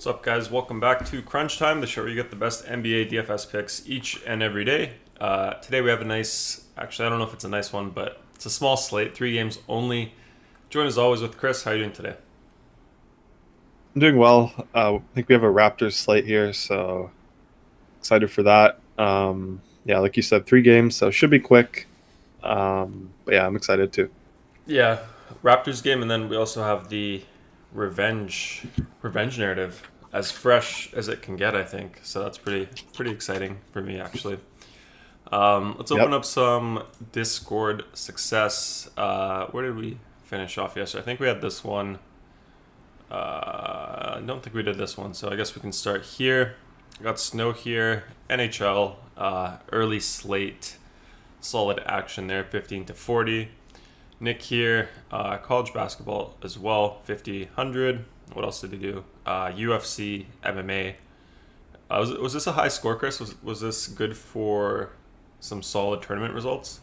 What's up, guys? Welcome back to Crunch Time, the show where you get the best NBA DFS picks each and every day. Today we have a nice, actually I don't know if it's a nice one, but it's a small slate, 3 games only. Joined as always with Chris. How are you doing today? I'm doing well. I think we have a Raptors slate here, so excited for that. Yeah, like you said, 3 games, so should be quick. But yeah, I'm excited too. Yeah, Raptors game, and then we also have the revenge narrative, as fresh as it can get, I think. So that's pretty exciting for me, actually. Let's open Yep. up some Discord success. Where did we finish off yesterday? I think we had this one. I don't think we did this one, so I guess we can start here. I got Snow here, NHL, early slate, solid action there, 15 to 40. Nick here, college basketball as well, 50, 100. What else did he do? UFC, MMA. Was this a high score, Chris? Was this good for some solid tournament results?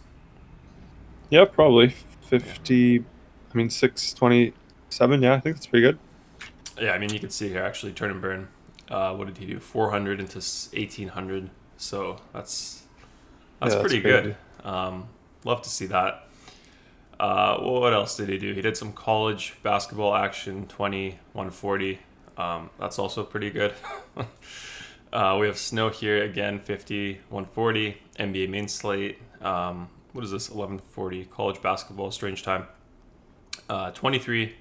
Yeah, probably 50. I mean, 627. Yeah, I think that's pretty good. Yeah, I mean, you can see here actually turn and burn. What did he do? 400 into 1800. So that's Yeah, that's pretty good. crazy. Love to see that. Well, what else did he do? He did some college basketball action, 20, 140. That's also pretty good. We have Snow here again, 50, 140. NBA main slate. What is this? 1140. College basketball, strange time. 23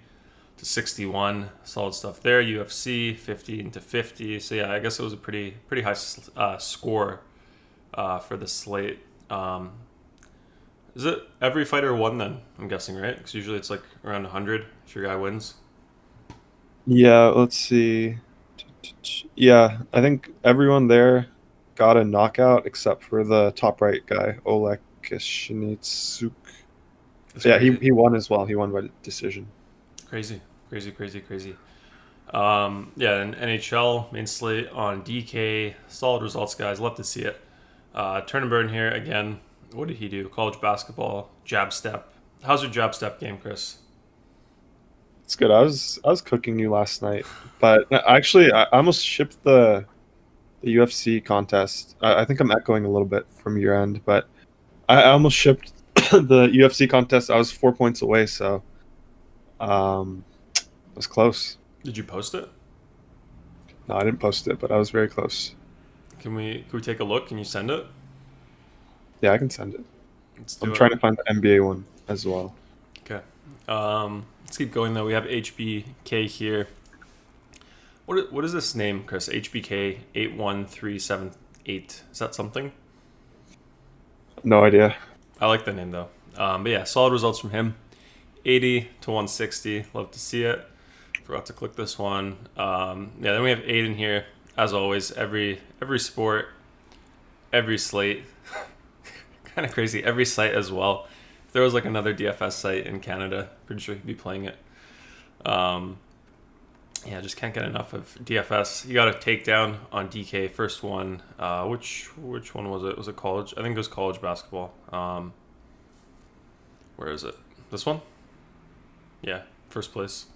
to 61. Solid stuff there. UFC, 50 into 50. So yeah, I guess it was a pretty high score for the slate. Is it every fighter won then? I'm guessing, right? Because usually it's like around 100 if your guy wins. Yeah, let's see. Yeah, I think everyone there got a knockout except for the top right guy, Oleg Kishnitsuk. It's Yeah, he, crazy. he won as well. He won by decision. Crazy. Crazy, crazy, crazy. Yeah, and NHL main slate on DK. Solid results, guys. Love to see it. Turn and burn here again. What did he do? College basketball, jab step. How's your jab step game, Chris? It's good. I was cooking you last night, but actually, I almost shipped the UFC contest. I think I'm echoing a little bit from your end, but I almost shipped the UFC contest. I was 4 points away, so it was close. Did you post it? No, I didn't post it, but I was very close. Can we take a look? Can you send it? Yeah, I can send it. Let's I'm do it. trying to find the NBA one as well. Okay. Let's keep going though. We have HBK here. What is this name, Chris? HBK 81378. Is that something? No idea. I like the name though. But yeah, solid results from him. 80 to 160. Love to see it. Forgot to click this one. Yeah, then we have Aiden here. As always, every sport, every slate. Kind of crazy. Every site as well. If there was like another DFS site in Canada, pretty sure he'd be playing it. Um, yeah, just can't get enough of DFS. He got a takedown on DK, first one. Which one was it? Was it college? I think it was college basketball. Where is it? This one? Yeah, first place.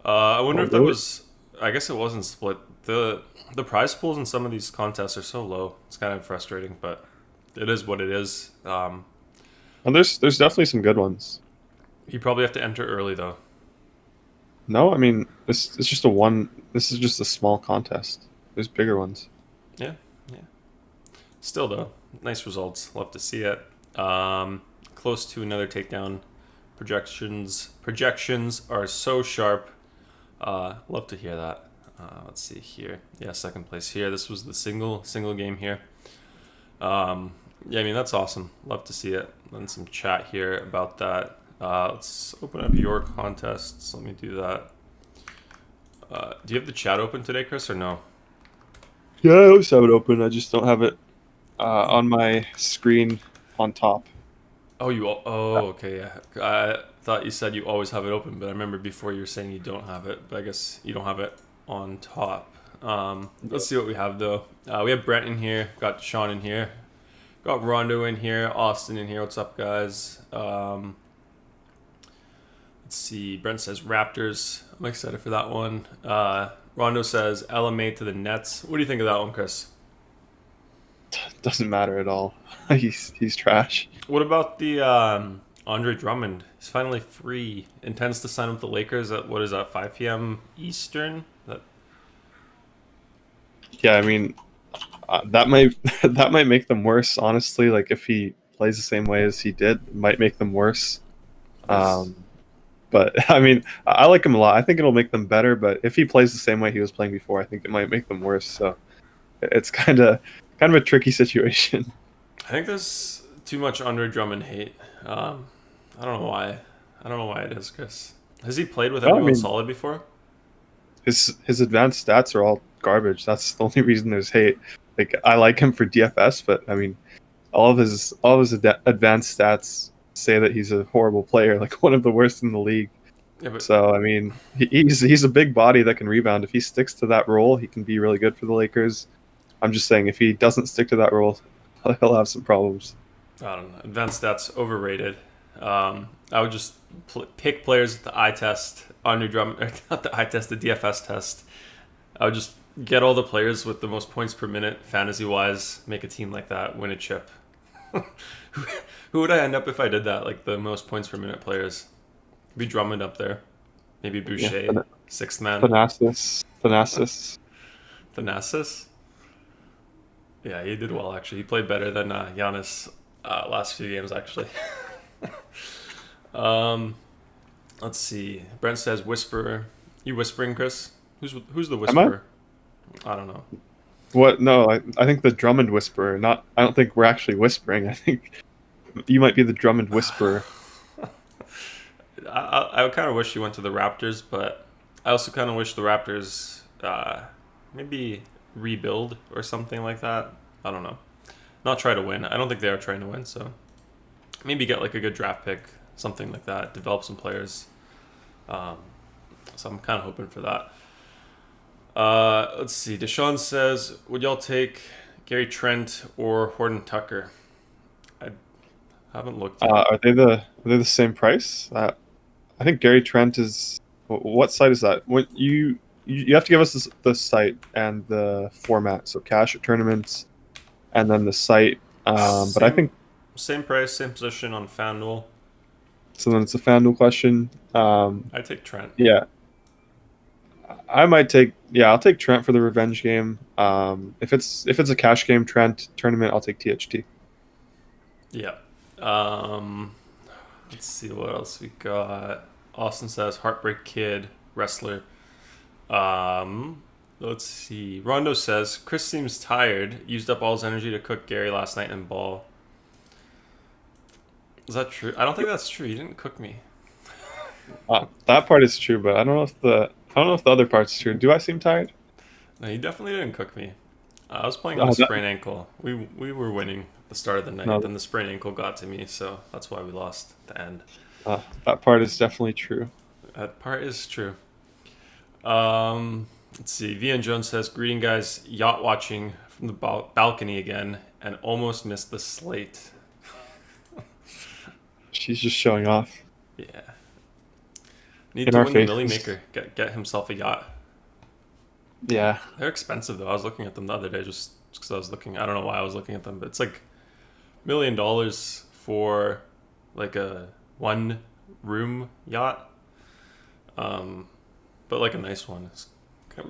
I wonder Oh, if that really? was. I guess it wasn't split. The prize pools in some of these contests are so low. It's kind of frustrating, but it is what it is. And there's definitely some good ones. You probably have to enter early though. No, I mean this it's just a one. This is just a small contest. There's bigger ones. Yeah, yeah. Still though, nice results. Love to see it. Close to another takedown. Projections are so sharp. Love to hear that. Let's see here. Yeah, second place here. This was the single game here. Yeah, I mean that's awesome. Love to see it. And some chat here about that. Let's open up your contests. Let me do that. Do you have the chat open today, Chris, or no? Yeah, I always have it open. I just don't have it on my screen on top. Oh, okay, yeah. I thought you said you always have it open, but I remember before you were saying you don't have it. But I guess you don't have it on top. Let's see what we have though. We have Brent in here. Got Sean in here. Got Rondo in here. Austin in here. What's up, guys? Let's see. Brent says Raptors. I'm excited for that one. Rondo says LMA to the Nets. What do you think of that one, Chris? Doesn't matter at all. He's trash. What about the Andre Drummond? He's finally free. Intends to sign with the Lakers at what is that? 5 p.m. Eastern. Yeah, I mean that might that might make them worse. Honestly, like if he plays the same way as he did, it might make them worse. Is But I mean, I like him a lot. I think it'll make them better. But if he plays the same way he was playing before, I think it might make them worse. So it's kind of a tricky situation. I think there's too much Andre Drummond hate. I don't know why. I don't know why it is, Chris. Has he played with Well, I anyone mean, solid before? his advanced stats are all garbage. That's the only reason there's hate. Like I like him for DFS, but I mean, all of his advanced stats say that he's a horrible player, like one of the worst in the league. Yeah, but So I mean, he's a big body that can rebound. If he sticks to that role, he can be really good for the Lakers. I'm just saying, if he doesn't stick to that role, he'll have some problems. I don't know. Advanced stats overrated. I would just pick players at the eye test, Andre Drummond, or not the eye test, the DFS test. I would just get all the players with the most points per minute, fantasy wise, make a team like that, win a chip. who, who would I end up if I did that? Like the most points per minute players. Be Drummond up there. Maybe Yeah, Boucher, sixth man. Thanasis. Thanasis. Yeah, he did well actually. He played better than Giannis last few games actually. um, let's see. Brent says whisper. You whispering, Chris? Who's the Am I? whisperer? I don't know. What? No, I think the Drummond Whisperer. Not. I don't think we're actually whispering. I think you might be the Drummond Whisperer. I kind of wish he went to the Raptors, but I also kind of wish the Raptors maybe rebuild or something like that. I don't know. Not try to win. I don't think they are trying to win, so maybe get like a good draft pick, something like that. Develop some players. Um, so I'm kind of hoping for that. Let's see. Deshaun says, would y'all take Gary Trent or Horton Tucker? I haven't looked yet. Are they the same price? I think Gary Trent is. What site is that? What you have to give us the site and the format. So cash or tournaments, and then the site. But I Same, think same price, same position on FanDuel. so. Then it's a FanDuel question. I take Trent. Yeah, I might take. Yeah, I'll take Trent for the revenge game. If it's a cash game Trent tournament, I'll take THT. Yeah. Let's see what else we got. Austin says Heartbreak Kid wrestler. Let's see. Rondo says Chris seems tired. Used up all his energy to cook Gary last night in ball. Is that true? I don't think that's true. He didn't cook me. That part is true, but I don't know if the other part's true. Do I seem tired? No, he definitely didn't cook me. I was playing on Oh, a that, sprained ankle. We were winning at the start of the night. no, Then the sprained ankle got to me, so that's why we lost at the end. that part is definitely true. That part is true. Let's see. Vian Jones says, "Greeting guys, yacht watching from the balcony again, and almost missed the slate." She's just showing off Yeah, need in to our win the Millie faces. Maker. Get himself a yacht. Yeah, They're expensive though. I was looking at them the other day just because I was looking. I don't know why I was looking at them, but it's like $1 million for like a one room yacht. But like a nice one.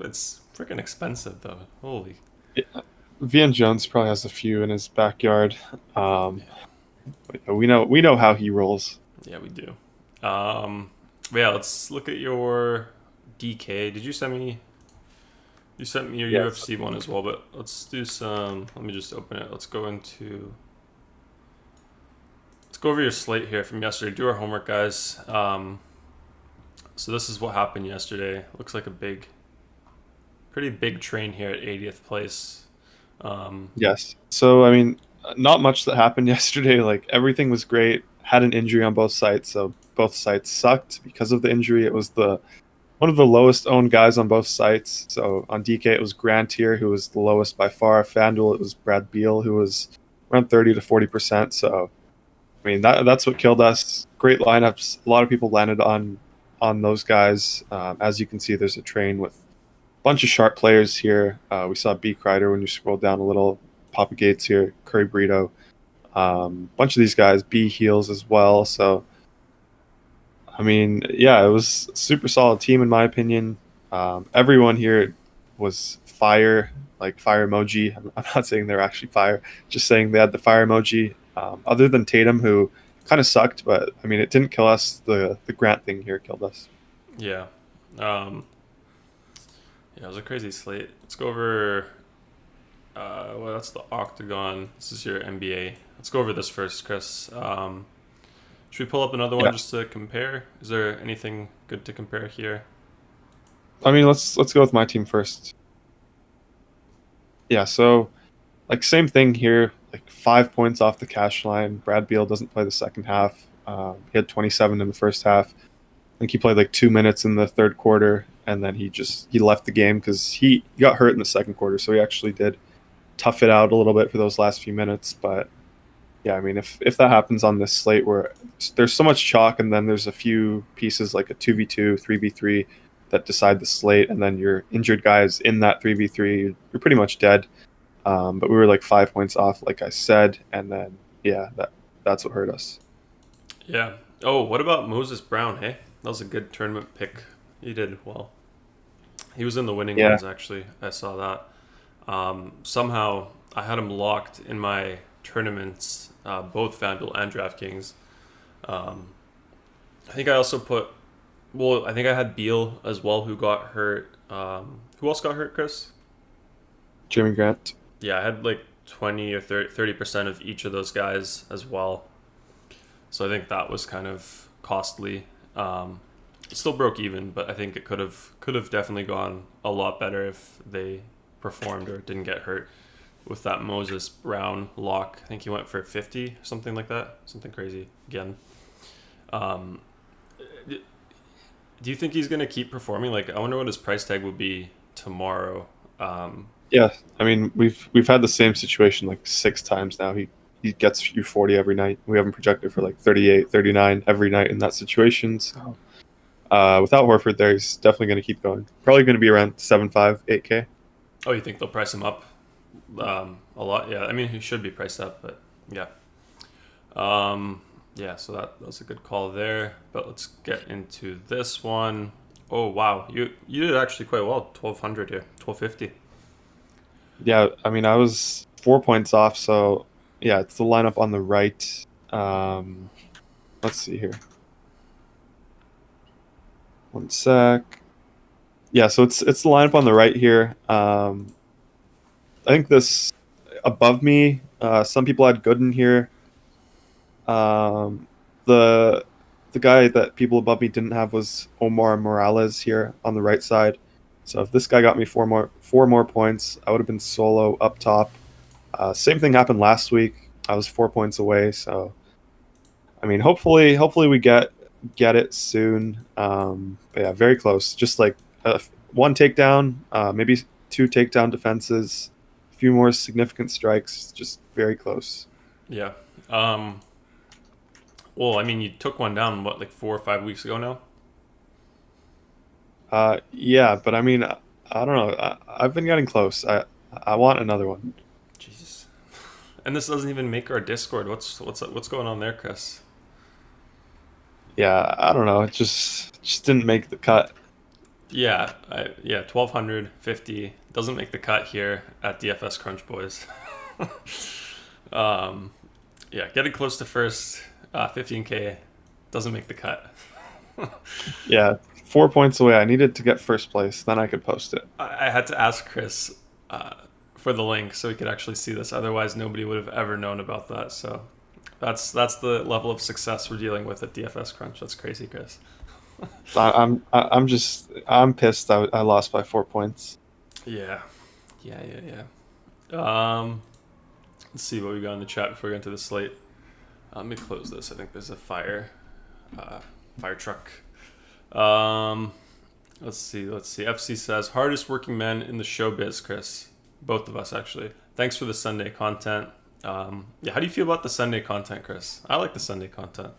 It's freaking expensive though. Holy. yeah. Vian Jones probably has a few in his backyard. Um, Yeah, we know how he rolls. yeah, we do. But yeah, let's look at your DK. Did you send me? You sent me your Yes. UFC one as well, but let's do some. Let me just open it. Let's go over your slate here from yesterday. Do our homework, guys. So this is what happened yesterday. Looks like pretty big train here at 80th place. Um, Yes. So I mean, not much that happened yesterday. Like everything was great. Had an injury on both sides, so both sites sucked because of the injury. It was the one of the lowest owned guys on both sites. So on DK it was Grant here, who was the lowest by far. FanDuel it was Brad Beal, who was around 30 to 40%. So I mean that's what killed us. Great lineups. A lot of people landed on those guys. As you can see, there's a train with a bunch of sharp players here. We saw B. Kreider when you scroll down a little. Papa Gates here, Curry Burrito. Bunch of these guys, B Heels as well. So I mean, yeah, it was a super solid team in my opinion. Everyone here was fire, like fire emoji. I'm not saying they're actually fire, just saying they had the fire emoji. Other than Tatum, who kind of sucked, but I mean, it didn't kill us. The Grant thing here killed us. yeah. Yeah, it was a crazy slate. Let's go over Well, that's the Octagon. This is your NBA. Let's go over this first, Chris. Should we pull up another one Yeah. just to compare? Is there anything good to compare here? I mean, let's go with my team first. Yeah, so like same thing here, like 5 points off the cash line. Brad Beal doesn't play the second half. He had 27 in the first half. I think he played like 2 minutes in the third quarter, and then he left the game because he got hurt in the second quarter. So he actually did tough it out a little bit for those last few minutes. But yeah, I mean, if that happens on this slate where there's so much chalk, and then there's a few pieces like a 2v2, 3v3 that decide the slate, and then your injured guys in that 3v3, you're pretty much dead. But we were like 5 points off, like I said, and then yeah, that's what hurt us. Yeah. Oh, what about Moses Brown? Hey, that was a good tournament pick. He did well. He was in the winning Yeah, ones actually. I saw that. Somehow I had him locked in my tournaments, both FanDuel and DraftKings. Um, I think I also put. Well, I think I had Beal as well, who got hurt. Who else got hurt, Chris? Jimmy Grant. Yeah, I had like 20 or 30% of each of those guys as well. So I think that was kind of costly. It still broke even, but I think it could have definitely gone a lot better if they performed or didn't get hurt with that Moses Brown lock. I think he went for 50, something like that, something crazy again. Um, do you think he's gonna keep performing? Like, I wonder what his price tag would be tomorrow. Um, Yeah, I mean we've had the same situation like 6 times now. He gets you 40 every night. We have him projected for like 38, 39 every night in that situation. So without Horford there, he's definitely going to keep going. Probably going to be around 7.5, 8K. oh, you think they'll price him up a lot? Yeah, I mean he should be priced up, but yeah. Yeah, so that was a good call there. But let's get into this one. Oh wow, you did actually quite well. 1200 here, 1250. Yeah, I mean I was 4 points off. So yeah, it's the lineup on the right. Um, let's see here. One sec. Yeah, so it's the lineup on the right here. I think this above me. Some people had Gooden here. Um, the the guy that people above me didn't have was Omar Morales here on the right side. So if this guy got me four more points, I would have been solo up top. Same thing happened last week. I was 4 points away. So I mean, hopefully we get it soon. But yeah, very close. Just like one takedown, maybe two takedown defenses, a few more significant strikes. Just very close. Yeah. Um, well, I mean, you took one down what, like 4 or 5 weeks ago now. Yeah, but I mean, I don't know. I've been getting close. I want another one. Jesus. And this doesn't even make our Discord. What's going on there, Chris? Yeah, I don't know. It just didn't make the cut. Yeah, 1250 doesn't make the cut here at DFS Crunch Boys. um, yeah, getting close to first, 15K doesn't make the cut. Yeah, 4 points away. I needed to get first place, then I could post it. I had to ask Chris uh, for the link so he could actually see this. Otherwise, nobody would have ever known about that. So that's the level of success we're dealing with at DFS Crunch. That's crazy, Chris. I'm pissed. I lost by 4 points. Yeah, yeah. Let's see what we got in the chat before we get into the slate. Let me close this. I think there's a fire truck. Um, let's see. FC says hardest working man in the showbiz, Chris. Both of us actually. Thanks for the Sunday content. Yeah, how do you feel about the Sunday content, Chris? I like the Sunday content.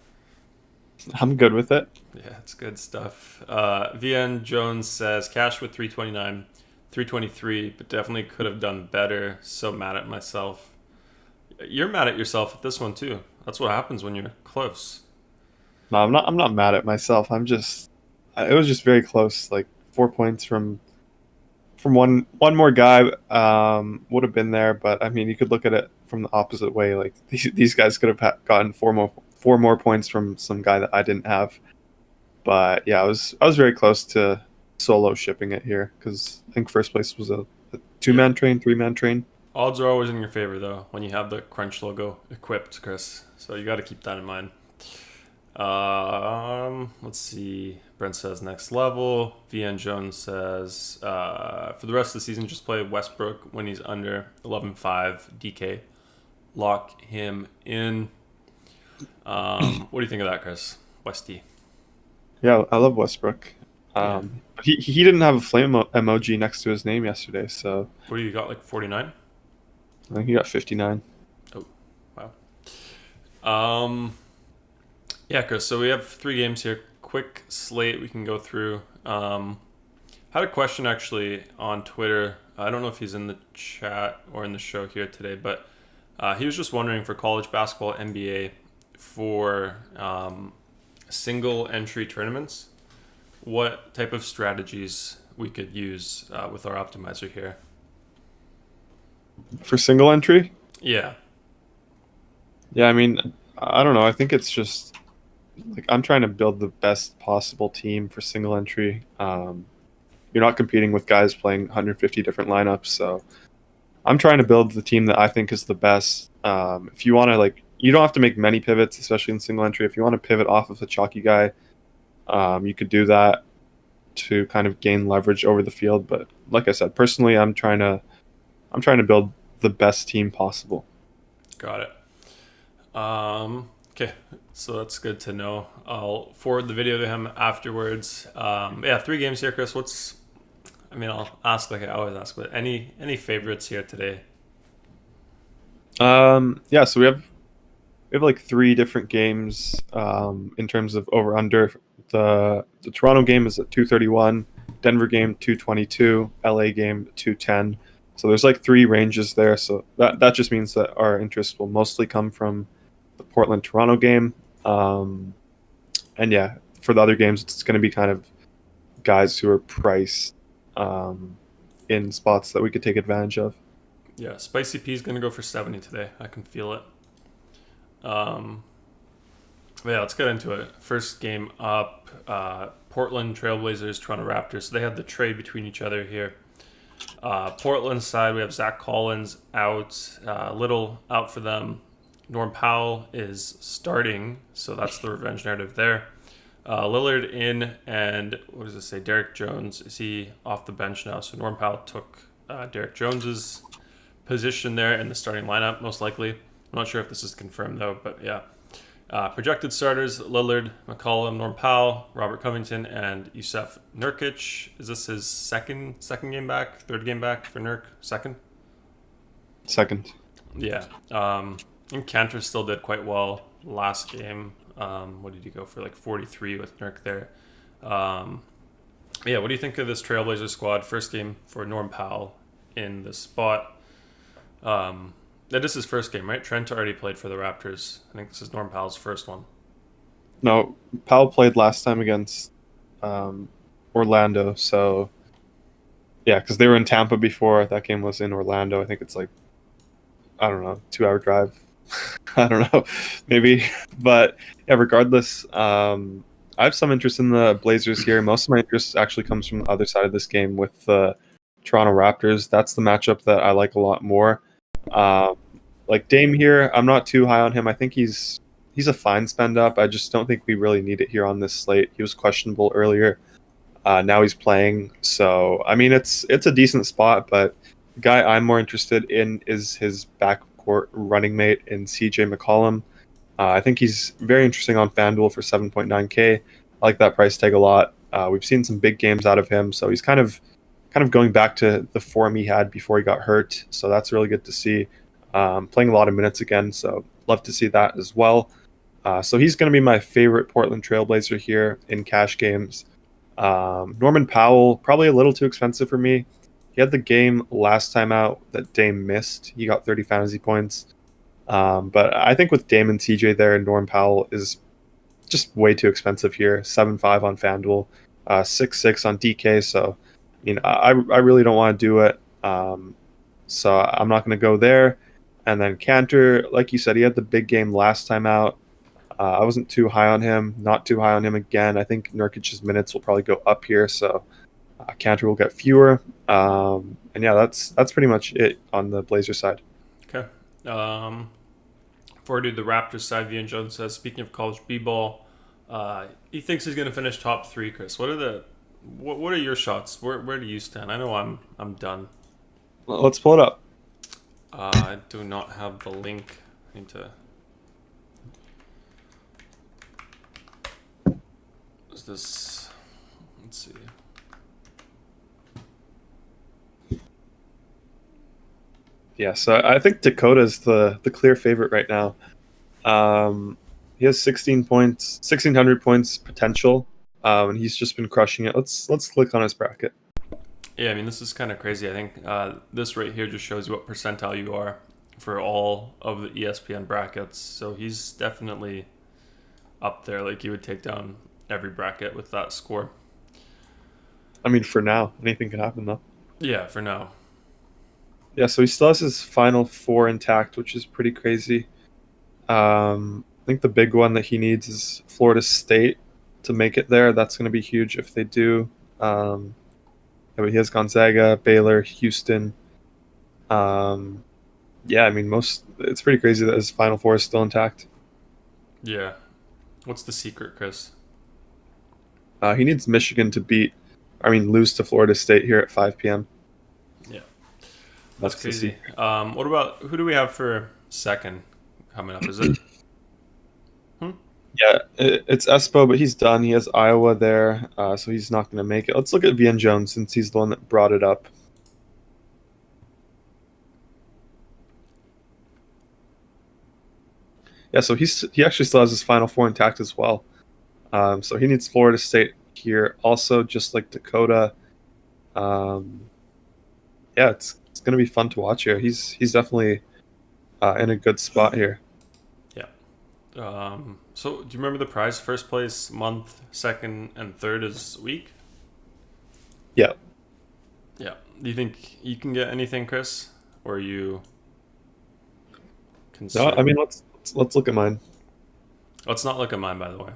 I'm good with it. Yeah, it's good stuff. VN Jones says cash with 329, 323, but definitely could have done better. So mad at myself. You're mad at yourself at this one too. That's what happens when you're close. No, I'm not mad at myself. It was just very close. Like 4 points from one more guy would have been there. But I mean, you could look at it from the opposite way. Like these guys could have gotten four more points from some guy that I didn't have. But yeah, I was very close to solo shipping it here because I think first place was a Yeah. two-man train, three-man train. Odds are always in your favor though when you have the crunch logo equipped, Chris. So you got to keep that in mind. Let's see. Brent says next level. VN Jones says for the rest of the season, just play Westbrook when he's under 11.5 DK. Lock him in. What do you think of that, Chris? Westy. Yeah, I love Westbrook. But he didn't have a flame emoji next to his name yesterday, so What do you got, like 49? I think he got 59. Oh, wow. Yeah, Chris. So we have 3 games here. Quick slate we can go through. Had a question actually on Twitter. I don't know if he's in the chat or in the show here today, but he was just wondering for college basketball, NBA, for single entry tournaments, what type of strategies we could use with our optimizer here. For single entry? Yeah. Yeah, I mean, I don't know. I think it's just like I'm trying to build the best possible team for single entry. You're not competing with guys playing 150 different lineups, so I'm trying to build the team that I think is the best. If you want to, like, you don't have to make many pivots, especially in single entry. If you want to pivot off of a chalky guy, you could do that to kind of gain leverage over the field. But like I said, personally, I'm trying to build the best team possible. Got it. Okay, so that's good to know. I'll forward the video to him afterwards. Yeah, 3 games here, Chris. I'll ask like I always ask, but any favorites here today? Yeah, so we have like 3 different games in terms of over under. The Toronto game is at 231, Denver game 222, LA game 210. So there's like 3 ranges there. So that just means that our interest will mostly come from the Portland Toronto game. And yeah, for the other games, it's going to be kind of guys who are priced in spots that we could take advantage of. Yeah, Spicy P is gonna go for 70 today. I can feel it. But yeah, let's get into it. First game up, Portland Trailblazers, Toronto Raptors. So they had the trade between each other here. Portland side, we have Zach Collins out, Little out for them. Norm Powell is starting, so that's the revenge narrative there. Lillard in, and what does it say? Derek Jones, is he off the bench now? So Norm Powell took Derek Jones's position there in the starting lineup, most likely. I'm not sure if this is confirmed though, but yeah. Projected starters: Lillard, McCollum, Norm Powell, Robert Covington, and Yusef Nurkic. Is this his second game back? Third game back for Nurk? Second. Yeah. And Cantor still did quite well last game. What did he go for? Like 43 with Nurk there. Yeah, what do you think of this Trailblazer squad? First game for Norm Powell in the spot. That is his first game, right? Trent already played for the Raptors. I think this is Norm Powell's first one. No, Powell played last time against Orlando. So yeah, because they were in Tampa before. That game was in Orlando. I think it's like, I don't know, 2-hour drive. I don't know, maybe. But yeah, regardless, I have some interest in the Blazers here. Most of my interest actually comes from the other side of this game with the Toronto Raptors. That's the matchup that I like a lot more. Like Dame here, I'm not too high on him. I think he's a fine spend up. I just don't think we really need it here on this slate. He was questionable earlier. Now he's playing. So, I mean, it's a decent spot, but the guy I'm more interested in is his backcourt running mate in CJ McCollum. I think he's very interesting on FanDuel for 7.9K. I like that price tag a lot. We've seen some big games out of him, so he's kind of going back to the form he had before he got hurt. So that's really good to see. Playing a lot of minutes again, so love to see that as well. So he's going to be my favorite Portland Trailblazer here in cash games. Norman Powell, probably a little too expensive for me. He had the game last time out that Dame missed. He got 30 fantasy points. But I think with Dame and CJ there, Norm Powell is just way too expensive here. 7.5 on FanDuel, 6.6 on DK. So, I really don't want to do it. So I'm not going to go there. And then Cantor, like you said, he had the big game last time out. I wasn't too high on him, not too high on him again. I think Nurkic's minutes will probably go up here. So Cantor will get fewer. And yeah, that's pretty much it on the Blazer side. Okay. Before I do the Raptors side, Ian Jones says, speaking of college b-ball, he thinks he's going to finish top 3. Chris, what are your shots? Where do you stand? I know I'm done. Well, let's pull it up. I do not have the link. I need to. Is this? Let's see. Yeah, so I think Dakota's the clear favorite right now. He has 16 points, 1,600 points potential, and he's just been crushing it. Let's click on his bracket. Yeah, I mean, this is kind of crazy. I think this right here just shows you what percentile you are for all of the ESPN brackets. So he's definitely up there. Like, you would take down every bracket with that score. I mean, for now, anything can happen though. Yeah, for now. Yeah, so he still has his final 4 intact, which is pretty crazy. I think the big one that he needs is Florida State to make it there. That's going to be huge if they do. Yeah, but he has Gonzaga, Baylor, Houston. Yeah, I mean, it's pretty crazy that his final 4 is still intact. Yeah. What's the secret, Chris? He needs Michigan to lose to Florida State here at 5 p.m. Yeah. That's crazy. What about, who do we have for second coming up? Is it? Yeah, it's Espo, but he's done. He has Iowa there, so he's not going to make it. Let's look at Vian Jones since he's the one that brought it up. Yeah, so he actually still has his final 4 intact as well. So he needs Florida State here also, just like Dakota. Yeah, it's going to be fun to watch here. He's definitely in a good spot here. Yeah. So do you remember the prize? First place month, second and third is week? Yeah. Yeah. Do you think you can get anything, Chris? Or are you concerned? No, I mean, let's look at mine. Let's not look at mine, by the way.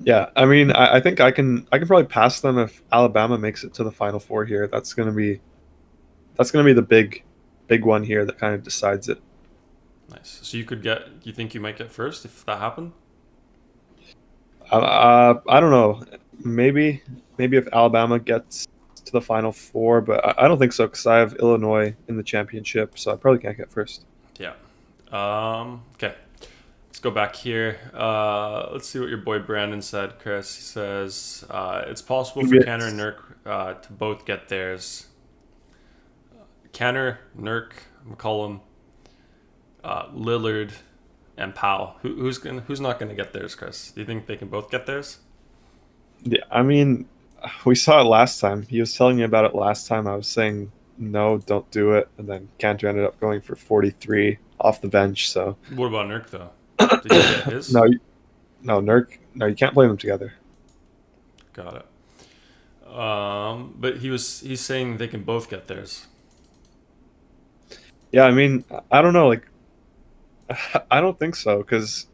Yeah, I mean, I think I can probably pass them if Alabama makes it to the Final 4 here. That's gonna be the big one here that kind of decides it. Nice. So you think you might get first if that happened? I don't know. Maybe if Alabama gets to the Final 4, but I don't think so because I have Illinois in the championship, so I probably can't get first. Yeah. Okay. Let's go back here. Let's see what your boy Brandon said, Chris. He says it's possible for Cantor and Nurk to both get theirs. Cantor, Nurk, McCollum, Lillard, and Powell. Who's not gonna get theirs, Chris? Do you think they can both get theirs? Yeah, I mean, we saw it last time. He was telling me about it last time. I was saying no, don't do it, and then Cantor ended up going for 43 off the bench. So what about Nurk though? Did he get his? No, Nurk. No, you can't play them together. Got it. But he's saying they can both get theirs. Yeah, I mean, I don't know. Like, I don't think so because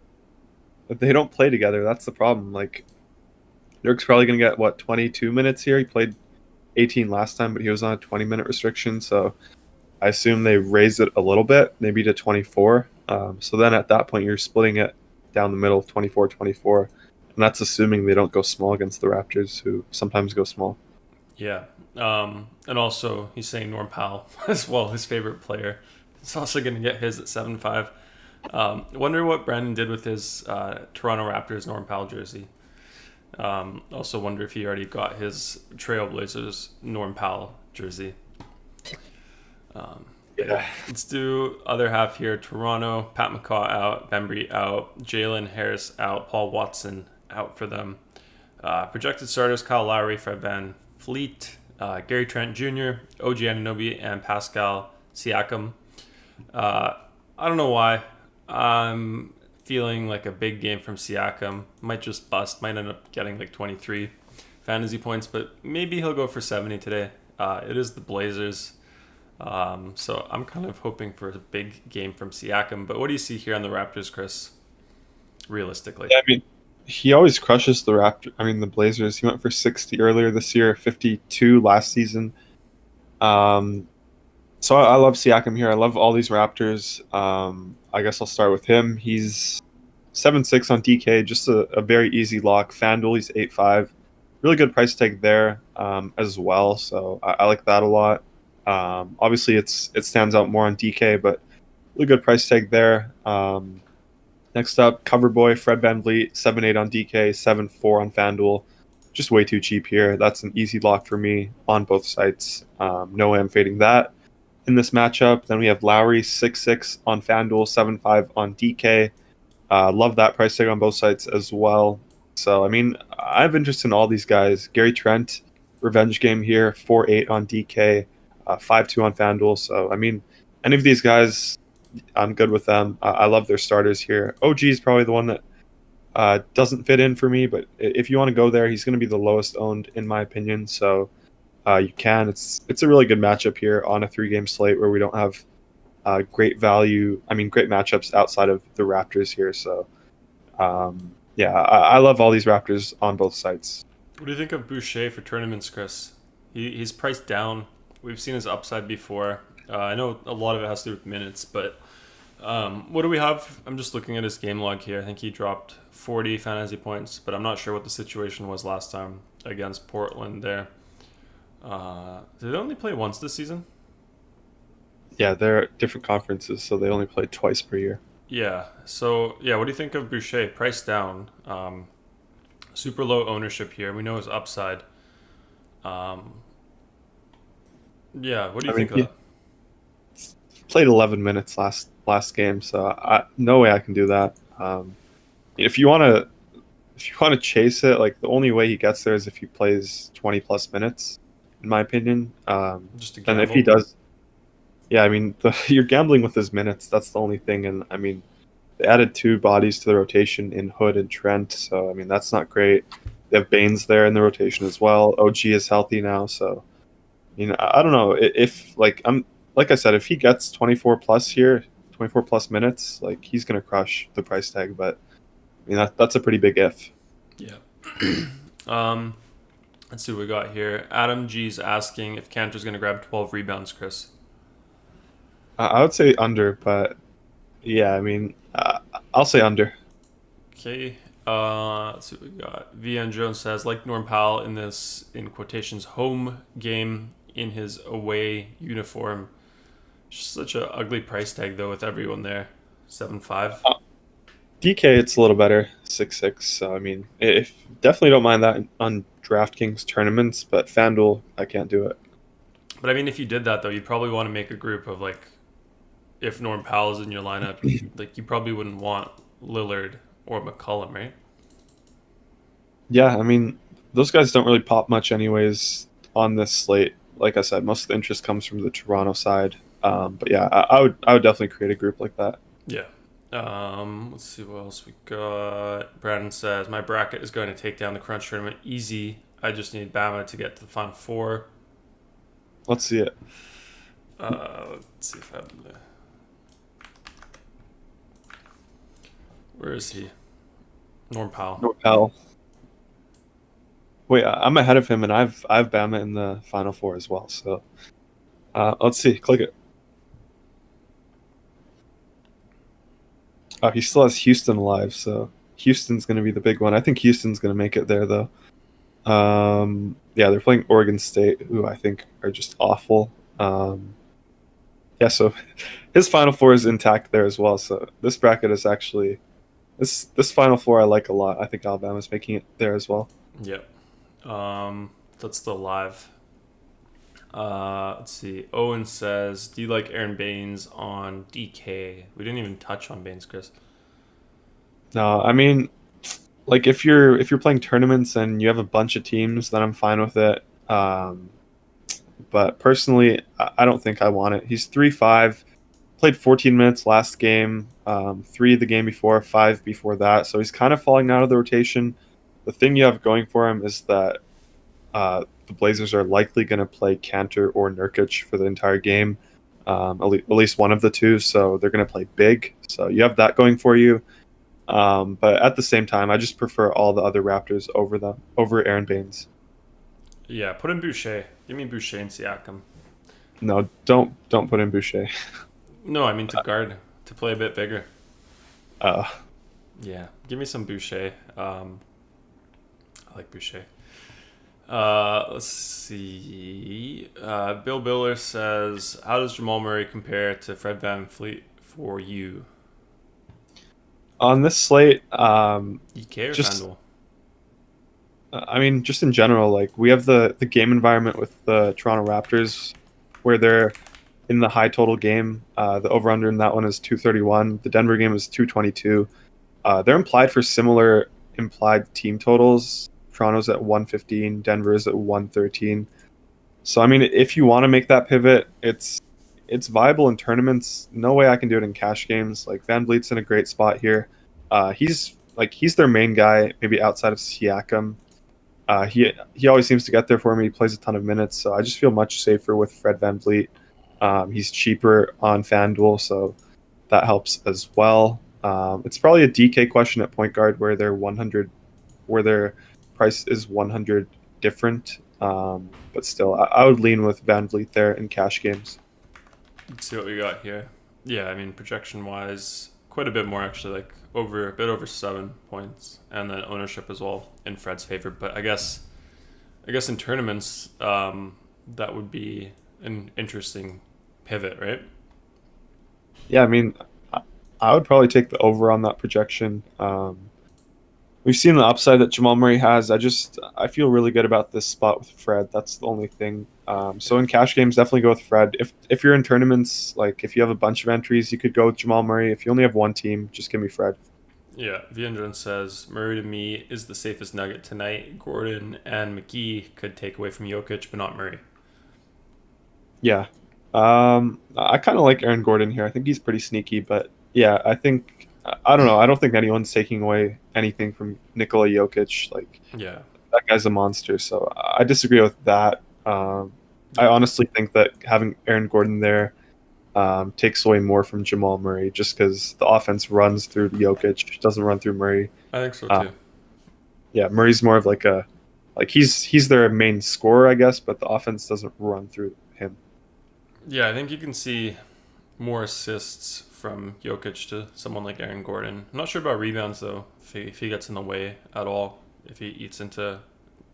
they don't play together. That's the problem. Like, Nurk's probably gonna get 22 minutes here. He played 18 last time, but he was on a 20-minute restriction. So I assume they raised it a little bit, maybe to 24. So then at that point, you're splitting it down the middle, 24-24. And that's assuming they don't go small against the Raptors, who sometimes go small. Yeah. And also, he's saying Norm Powell as well, his favorite player. He's also going to get his at 7-5. Wonder what Brandon did with his Toronto Raptors Norm Powell jersey. Also wonder if he already got his Trailblazers Norm Powell jersey. Yeah. Let's do other half here. Toronto, Pat McCaw out, Bembry out, Jalen Harris out, Paul Watson out for them. Projected starters: Kyle Lowry, Fred Van Fleet, Gary Trent Jr., OG Anunoby, and Pascal Siakam. I don't know why. I'm feeling like a big game from Siakam. Might just bust. Might end up getting like 23 fantasy points, but maybe he'll go for 70 today. It is the Blazers. So I'm kind of hoping for a big game from Siakam. But what do you see here on the Raptors, Chris? Realistically. Yeah, I mean, he always crushes the Blazers. He went for 60 earlier this year, 52 last season. So I love Siakam here. I love all these Raptors. I guess I'll start with him. He's 7-6 on DK, just a very easy lock. FanDuel, he's 8-5. Really good price tag there as well. So I like that a lot. Obviously, it stands out more on DK, but really good price tag there. Next up, Cover Boy, Fred VanVleet, 7-8 on DK, 7-4 on FanDuel. Just way too cheap here. That's an easy lock for me on both sites. No way I'm fading that in this matchup. Then we have Lowry, 6-6 on FanDuel, 7-5 on DK. Love that price tag on both sites as well. So, I mean, I have interest in all these guys. Gary Trent, revenge game here, 4-8 on DK, 5-2 on FanDuel. So, I mean, any of these guys, I'm good with them. I love their starters here. OG is probably the one that doesn't fit in for me, but if you want to go there, he's going to be the lowest owned in my opinion. So you can. It's a really good matchup here on a 3-game slate where we don't have great value. I mean, great matchups outside of the Raptors here. So yeah, I love all these Raptors on both sides. What do you think of Boucher for tournaments, Chris? He's priced down. We've seen his upside before. I know a lot of it has to do with minutes, but what do we have? I'm just looking at his game log here. I think he dropped 40 fantasy points, but I'm not sure what the situation was last time against Portland there. Did they only play once this season? Yeah, they're at different conferences, so they only play twice per year. Yeah. So, yeah, what do you think of Boucher? Price down. Super low ownership here. We know his upside. Yeah, what do you think of that? Played 11 minutes last game, so no way I can do that. If you want to chase it, like the only way he gets there is if he plays 20 plus minutes, in my opinion. Just to and gamble. if he does, yeah, I mean you're gambling with his minutes. That's the only thing. And I mean, they added 2 bodies to the rotation in Hood and Trent, so I mean that's not great. They have Baines there in the rotation as well. OG is healthy now, so I don't know if like I said, if he gets 24 plus here, 24 plus minutes, like he's gonna crush the price tag. But I mean that's a pretty big if. Yeah. Let's see what we got here. Adam G's asking if Cantor's gonna grab 12 rebounds, Chris. I would say under, but yeah, I mean I'll say under. Okay. Let's see what we got. VN Jones says, like Norm Powell in this, in quotations, home game in his away uniform. Just such a ugly price tag though with everyone there. 7-5. DK, it's a little better, 6-6. So I mean, if definitely don't mind that on DraftKings tournaments, but FanDuel, I can't do it. But I mean, if you did that though, you'd probably want to make a group of like, if Norm Powell is in your lineup, like you probably wouldn't want Lillard or McCollum, right? Yeah, I mean, those guys don't really pop much anyways on this slate. Like I said, most of the interest comes from the Toronto side. But yeah, I would definitely create a group like that. Yeah. Let's see what else we got. Brandon says, my bracket is going to take down the Crunch tournament easy. I just need Bama to get to the Final Four. Let's see it. Let's see if I have the... Where is he? Norm Powell. Norm Powell. Wait, I'm ahead of him, and I've Bama in the Final Four as well. So let's see. Click it. Oh, he still has Houston alive, so Houston's going to be the big one. I think Houston's going to make it there, though. Yeah, they're playing Oregon State, who I think are just awful. Yeah, so his Final Four is intact there as well. So this bracket is actually this Final Four I like a lot. I think Alabama's making it there as well. Yep. That's still live. Let's see. Owen says, do you like Aaron Baines on DK? We didn't even touch on Baines, Chris. No, I mean, like if you're playing tournaments and you have a bunch of teams, then I'm fine with it. But personally, I don't think I want it. He's 3-5, played 14 minutes last game, 3 the game before, 5 before that. So he's kind of falling out of the rotation. The thing you have going for him is that the Blazers are likely going to play Cantor or Nurkic for the entire game, at least one of the two. So they're going to play big. So you have that going for you. But at the same time, I just prefer all the other Raptors over Aaron Baines. Yeah, put in Boucher. Give me Boucher and Siakam. No, don't put in Boucher. No, I mean to guard, to play a bit bigger. Uh, Yeah, give me some Boucher. I like Boucher. Let's see. Bill Biller says, "How does Jamal Murray compare to Fred VanVleet for you?" on this slate, EK or just FanDuel? I mean, just in general, like we have the game environment with the Toronto Raptors, where they're in the high total game. The over under in that one is 231. The Denver game is 222. They're implied for similar implied team totals. Toronto's at 115, Denver's at 113. So I mean, if you want to make that pivot, it's viable in tournaments. No way I can do it in cash games. Like Van Vliet's in a great spot here. He's their main guy, maybe outside of Siakam. He always seems to get there for me. He plays a ton of minutes, so I just feel much safer with Fred VanVleet. He's cheaper on FanDuel, so that helps as well. It's probably a DK question at point guard where their price is 100 different. But still, I would lean with VanVleet there in cash games. Let's see what we got here. Yeah, I mean projection wise, quite a bit more actually, like over a bit over 7 points, and then ownership as well in Fred's favor. But I guess in tournaments, that would be an interesting pivot, right? Yeah, I mean, I would probably take the over on that projection. We've seen the upside that Jamal Murray has. I feel really good about this spot with Fred. That's the only thing. So in cash games, definitely go with Fred. If you're in tournaments, like if you have a bunch of entries, you could go with Jamal Murray. If you only have one team, just give me Fred. Yeah, Viandron says Murray to me is the safest nugget tonight. Gordon and McGee could take away from Jokic, but not Murray. Yeah. I kind of like Aaron Gordon here. I think he's pretty sneaky, but yeah, I don't know. I don't think anyone's taking away anything from Nikola Jokic. Like Yeah, that guy's a monster. So I disagree with that. I honestly think that having Aaron Gordon there takes away more from Jamal Murray, just because the offense runs through Jokic, doesn't run through Murray. I think so Uh, too. yeah, Murray's more of he's their main scorer, I guess, but the offense doesn't run through him. Yeah, I think you can see more assists from Jokic to someone like Aaron Gordon. I'm not sure about rebounds though. If he gets in the way at all, if he eats into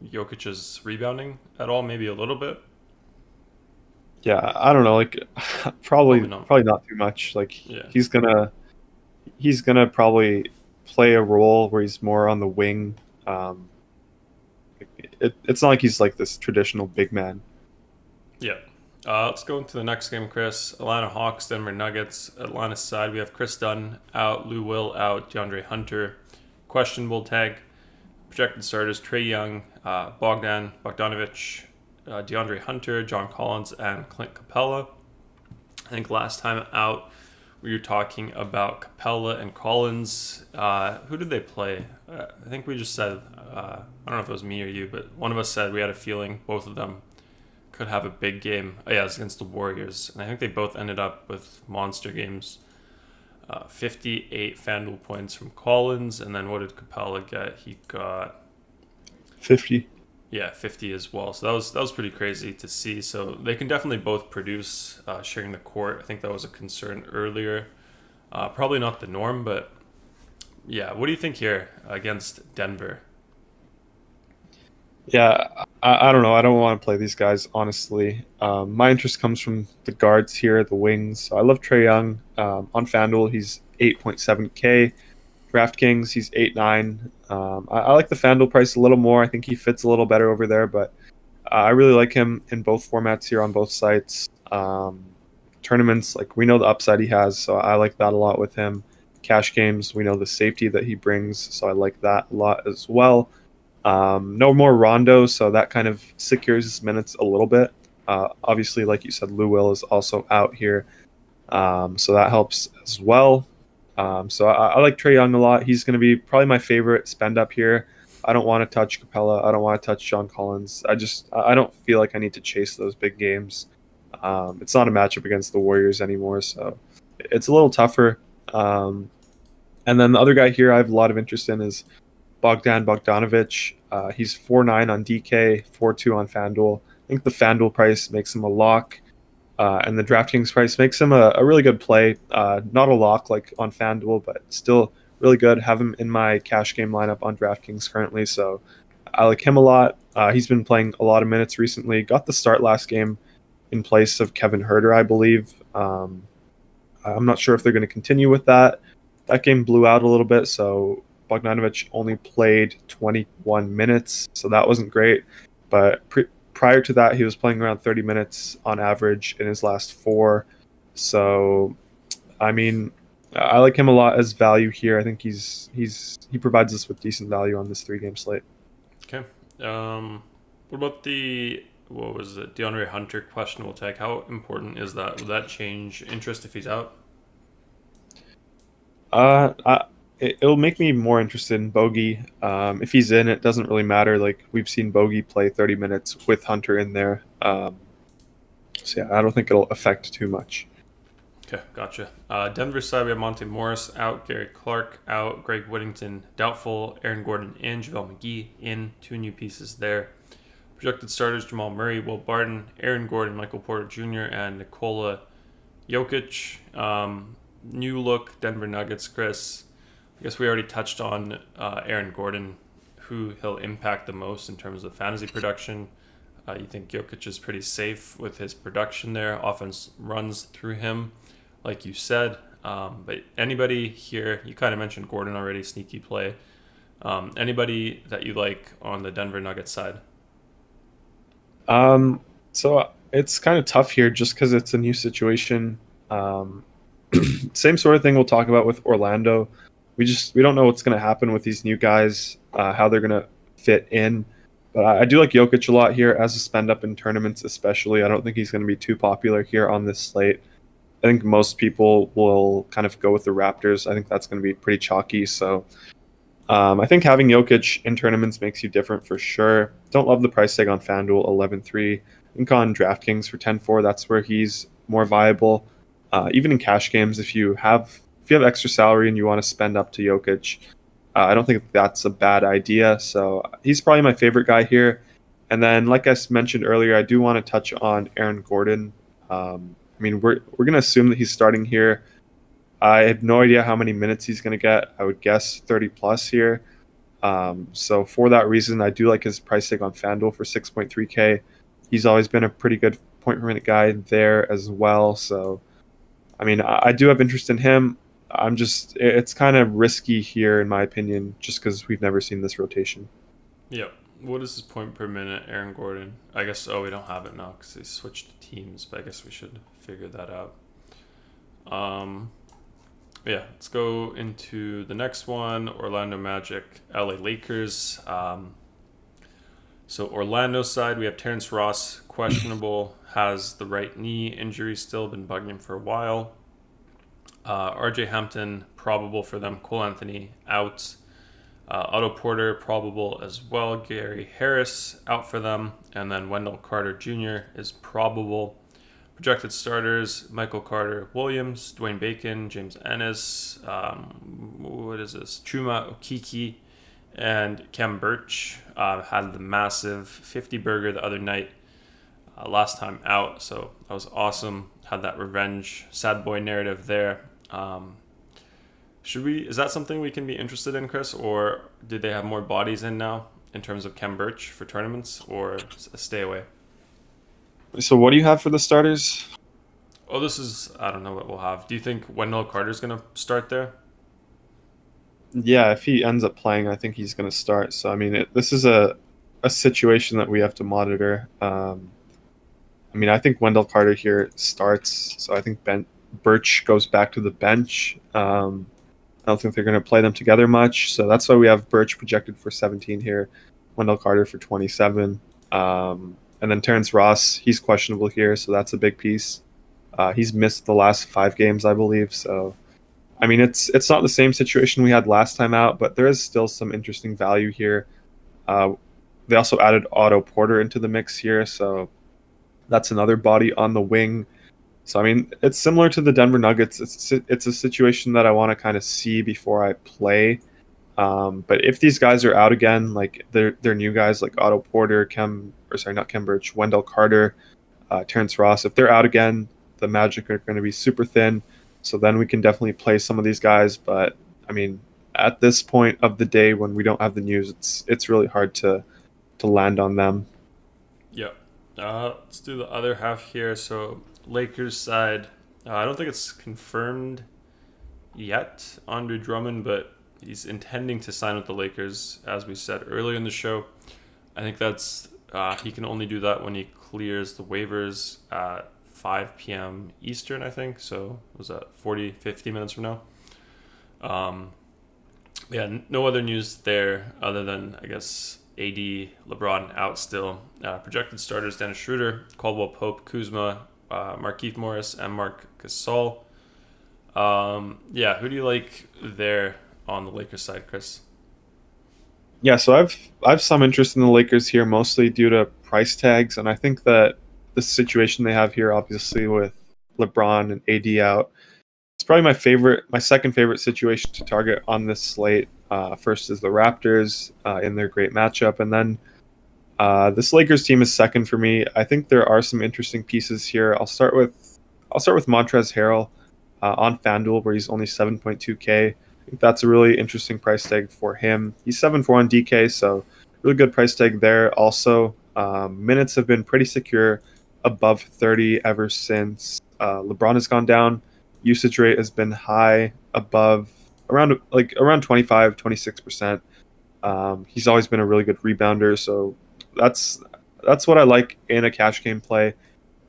Jokic's rebounding at all, maybe a little bit. Yeah, I don't know. Like Probably not. probably not too much. Like Yeah, he's gonna probably play a role where he's more on the wing. Um, it's not like he's like this traditional big man. yeah. Let's go into the next game, Chris. Atlanta Hawks, Denver Nuggets. Atlanta's side, we have Chris Dunn out, Lou Will out, DeAndre Hunter questionable tag. Projected starters: Trey Young, Bogdanovich, DeAndre Hunter, John Collins, and Clint Capella. I think last time out we were talking about Capella and Collins. Who did they play? I think we just said, I don't know if it was me or you, but one of us said we had a feeling both of them could have a big game. Oh, yeah, it's against the Warriors. And I think they both ended up with monster games. 58 FanDuel points from Collins. And then what did Capella get? He got 50. Yeah, 50 as well. So that was pretty crazy to see. So they can definitely both produce sharing the court. I think that was a concern earlier. Probably not the norm, but yeah. What do you think here against Denver? Yeah, I don't know. I don't want to play these guys, honestly. My interest comes from the guards here, the wings. So I love Trey Young. On FanDuel, he's 8.7K. DraftKings, he's 8.9. I like the FanDuel price a little more. I think he fits a little better over there, but I really like him in both formats here on both sites. Tournaments, like we know the upside he has, so I like that a lot with him. Cash games, we know the safety that he brings, so I like that a lot as well. No more Rondo, so that kind of secures his minutes a little bit. Obviously, like you said, Lou Will is also out here, so that helps as well. So I like Trey Young a lot. He's going to be probably my favorite spend up here. I don't want to touch Capella. I don't want to touch John Collins. I don't feel like I need to chase those big games. It's not a matchup against the Warriors anymore, so it's a little tougher. And then the other guy here I have a lot of interest in is Bogdan Bogdanovic. He's 4.9 on DK, 4.2 on FanDuel. I think the FanDuel price makes him a lock, and the DraftKings price makes him a really good play. Not a lock like on FanDuel, but still really good. Have him in my cash game lineup on DraftKings currently, so I like him a lot. He's been playing a lot of minutes recently. Got the start last game in place of Kevin Herter, I believe. I'm not sure if they're going to continue with that. That game blew out a little bit, so Bogdanovic only played 21 minutes, so that wasn't great. But prior to that, he was playing around 30 minutes on average in his last four. So, I mean, I like him a lot as value here. I think he provides us with decent value on this 3-game slate. Okay. What about what was it? DeAndre Hunter questionable tag. How important is that? Will that change interest if he's out? It'll make me more interested in Bogey. If he's in, it doesn't really matter. Like we've seen Bogey play 30 minutes with Hunter in there. So yeah, I don't think it'll affect too much. Okay, gotcha. Denver side, we have Monte Morris out, Gary Clark out, Greg Whittington doubtful, Aaron Gordon in, JaVale McGee in, 2 new pieces there. Projected starters: Jamal Murray, Will Barton, Aaron Gordon, Michael Porter Jr., and Nikola Jokic. New look Denver Nuggets, Chris. I guess we already touched on Aaron Gordon, who he'll impact the most in terms of fantasy production. You think Jokic is pretty safe with his production there. Offense runs through him, like you said. But anybody here, you kind of mentioned Gordon already, sneaky play. Anybody that you like on the Denver Nuggets side? So it's kind of tough here just because it's a new situation. Same sort of thing we'll talk about with Orlando. We don't know what's going to happen with these new guys, how they're going to fit in. But I do like Jokic a lot here as a spend up in tournaments, especially. I don't think he's going to be too popular here on this slate. I think most people will kind of go with the Raptors. I think that's going to be pretty chalky. So I think having Jokic in tournaments makes you different for sure. Don't love the price tag on FanDuel, 11.3. I think on DraftKings for 10.4, that's where he's more viable. Even in cash games, if you have extra salary and you want to spend up to Jokic, I don't think that's a bad idea. So he's probably my favorite guy here. And then, like I mentioned earlier, I do want to touch on Aaron Gordon. I mean, we're going to assume that he's starting here. I have no idea how many minutes he's going to get. I would guess 30 plus here. So for that reason, I do like his price tag on FanDuel for 6.3K. He's always been a pretty good point per minute guy there as well. So, I mean, I do have interest in him. It's kind of risky here, in my opinion, just because we've never seen this rotation. Yep. What is his point per minute, Aaron Gordon? I guess, we don't have it now because he switched teams, but I guess we should figure that out. Yeah, let's go into the next one, Orlando Magic, LA Lakers. So Orlando side, we have Terrence Ross, questionable, has the right knee injury still, been bugging him for a while. RJ Hampton, probable for them. Cole Anthony, out. Otto Porter, probable as well. Gary Harris, out for them. And then Wendell Carter Jr. is probable. Projected starters: Michael Carter Williams, Dwayne Bacon, James Ennis, Chuma Okeke, and Cam Birch. Had the massive 50 burger the other night, last time out, so that was awesome. Had that revenge sad boy narrative there. Is that something we can be interested in, Chris, or did they have more bodies in now in terms of Cam Birch for tournaments, or a stay away? So what do you have for the starters? I don't know what we'll have. Do you think Wendell Carter's going to start there? Yeah, if he ends up playing, I think he's going to start. So, I mean, this is a situation that we have to monitor. I mean, I think Wendell Carter here starts. So I think Birch goes back to the bench. I don't think they're going to play them together much. So that's why we have Birch projected for 17 here, Wendell Carter for 27. And then Terrence Ross, he's questionable here, so that's a big piece. He's missed the last 5 games, I believe. So, I mean, it's not the same situation we had last time out, but there is still some interesting value here. They also added Otto Porter into the mix here, so that's another body on the wing. So I mean, it's similar to the Denver Nuggets. It's a situation that I want to kind of see before I play. But if these guys are out again, like they're new guys like Otto Porter, not Kem Birch, Wendell Carter, Terrence Ross, if they're out again, the Magic are going to be super thin. So then we can definitely play some of these guys. But I mean, at this point of the day when we don't have the news, it's really hard to land on them. Yep. Let's do the other half here. So Lakers side, I don't think it's confirmed yet, Andre Drummond, but he's intending to sign with the Lakers, as we said earlier in the show. I think that's he can only do that when he clears the waivers at 5 p.m. Eastern, I think. So was that 40, 50 minutes from now? Yeah, no other news there other than, I guess, AD, LeBron out still. Projected starters: Dennis Schroeder, Caldwell Pope, Kuzma, Markieff Morris, and Marc Gasol. Yeah, who do you like there on the Lakers side, Chris? Yeah, so I've some interest in the Lakers here, mostly due to price tags, and I think that the situation they have here, obviously with LeBron and AD out, it's probably my second favorite situation to target on this slate. First is the Raptors in their great matchup, and then this Lakers team is second for me. I think there are some interesting pieces here. I'll start with Montrezl Harrell on FanDuel, where he's only 7.2K. I think that's a really interesting price tag for him. He's 7.4 on DK, so really good price tag there. Also, minutes have been pretty secure, above 30 ever since LeBron has gone down. Usage rate has been high, above around 25, 26%. He's always been a really good rebounder, so that's what I like in a cash game play.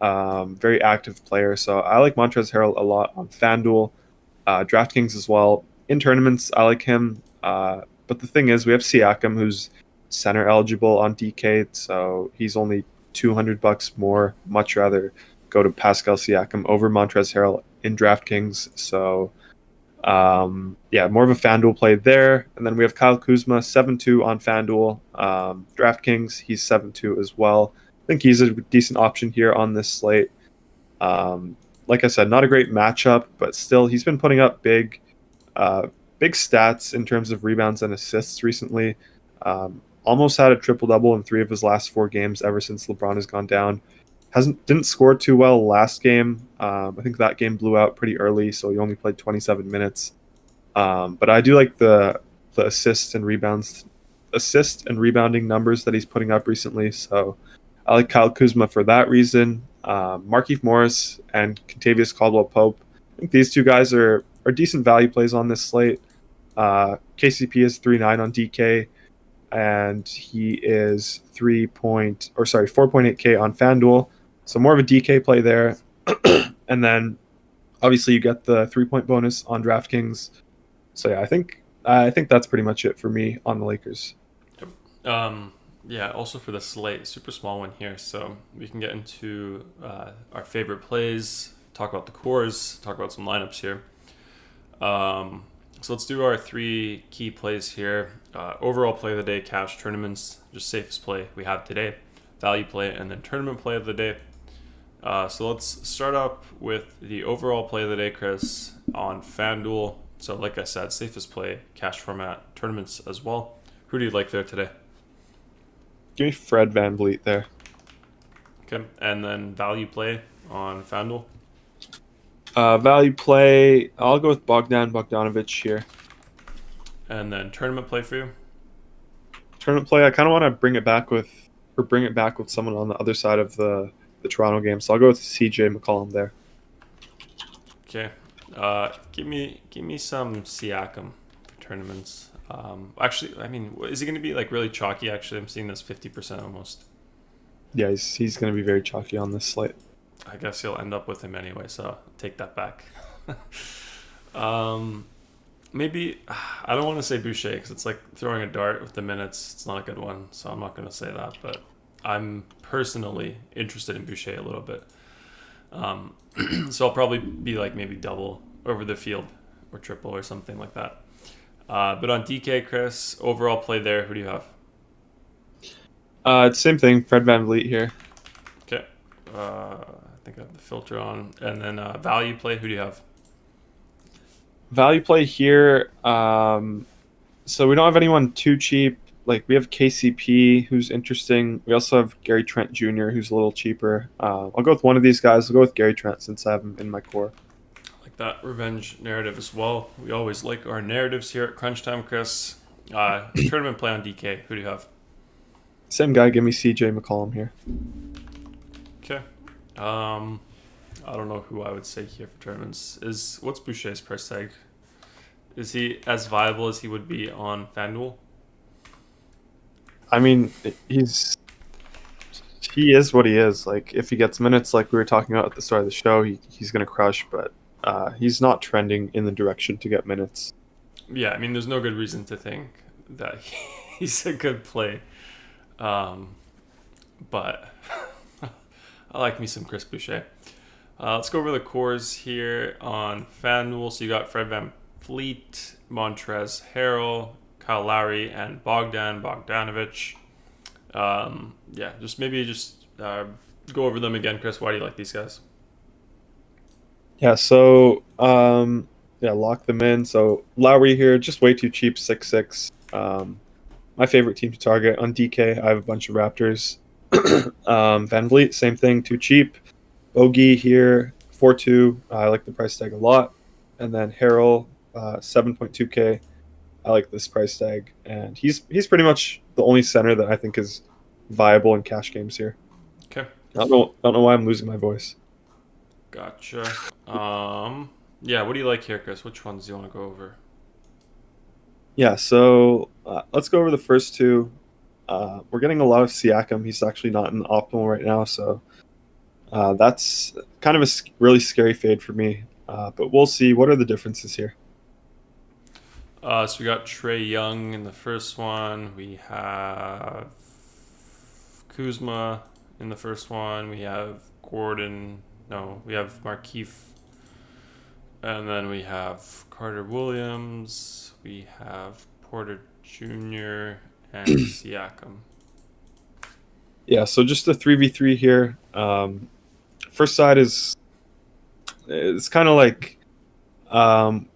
Very active player, so I like Montrezl Harrell a lot on FanDuel, DraftKings as well. In tournaments, I like him, but the thing is, we have Siakam, who's center eligible on DK, so he's only $200 more. Much rather go to Pascal Siakam over Montrezl Harrell in DraftKings. So yeah, more of a FanDuel play there. And then we have Kyle Kuzma, 7.2 on FanDuel. DraftKings, he's 7.2 as well. I think he's a decent option here on this slate. Like I said, not a great matchup, but still, he's been putting up big stats in terms of rebounds and assists recently. Almost had a triple-double in 3 of his last 4 games ever since LeBron has gone down. Didn't score too well last game. I think that game blew out pretty early, so he only played 27 minutes. But I do like the assist and rebounding numbers that he's putting up recently. So I like Kyle Kuzma for that reason. Markieff Morris and Kentavious Caldwell-Pope. I think these two guys are decent value plays on this slate. KCP is 3.9 on DK, and he is 4.8K on FanDuel. So more of a DK play there. And then obviously you get the 3-point bonus on DraftKings. So yeah, I think that's pretty much it for me on the Lakers. Yeah, also for the slate, super small one here. So we can get into our favorite plays, talk about the cores, talk about some lineups here. So let's do our 3 key plays here. Overall play of the day, cash tournaments, just safest play we have today. Value play, and then tournament play of the day. So let's start up with the overall play of the day, Chris, on FanDuel. So like I said, safest play, cash format, tournaments as well. Who do you like there today? Give me Fred VanVleet there. Okay, and then value play on FanDuel. Value play, I'll go with Bogdanovic here. And then tournament play for you? Tournament play, I kind of want to bring it back with someone on the other side of the Toronto game. So I'll go with CJ McCollum there. Okay. Give me some Siakam for tournaments. Actually, I mean, is he going to be like really chalky? Actually, I'm seeing this 50% almost. Yeah, he's going to be very chalky on this slate. I guess you'll end up with him anyway, so I'll take that back. Maybe, I don't want to say Boucher because it's like throwing a dart with the minutes. It's not a good one, so I'm not going to say that. But I'm personally interested in Boucher a little bit. So I'll probably be like maybe double over the field or triple or something like that. But on DK, Chris, overall play there, who do you have? Same thing, Fred VanVleet here. Okay. I think I have the filter on. And then value play, who do you have? Value play here. So we don't have anyone too cheap. Like we have KCP, who's interesting. We also have Gary Trent Jr., who's a little cheaper. I'll go with one of these guys. I'll go with Gary Trent since I have him in my core. Like that revenge narrative as well. We always like our narratives here at Crunch Time, Chris. Tournament play on DK. Who do you have? Same guy. Give me CJ McCollum here. Okay. I don't know who I would say here for tournaments. What's Boucher's price tag? Is he as viable as he would be on FanDuel? I mean, he is what he is. Like if he gets minutes, like we were talking about at the start of the show, he's gonna crush. But he's not trending in the direction to get minutes. Yeah, I mean, there's no good reason to think that he's a good play. But I like me some Chris Boucher. Let's go over the cores here on FanDuel. So you got Fred VanVleet, Montrezl Harrell, Kyle Lowry, and Bogdan Bogdanovic. Just go over them again, Chris. Why do you like these guys? Yeah. So lock them in. So Lowry here, just way too cheap, 6'6". My favorite team to target on DK. I have a bunch of Raptors. VanVleet, same thing, too cheap. Bogey here, 4.2. I like the price tag a lot. And then Harrell, 7.2K. I like this price tag, and he's pretty much the only center that I think is viable in cash games here. Okay. I don't know why I'm losing my voice. Gotcha. What do you like here, Chris? Which ones do you want to go over? Yeah, so let's go over the first two. We're getting a lot of Siakam. He's actually not in the optimal right now, so that's kind of a really scary fade for me. But we'll see. What are the differences here? So we got Trae Young in the first one. We have Kuzma in the first one. We have Gordon. No, we have Markieff. And then we have Carter Williams. We have Porter Jr. and Siakam. Yeah, so just a 3v3 here. First side it's kind of like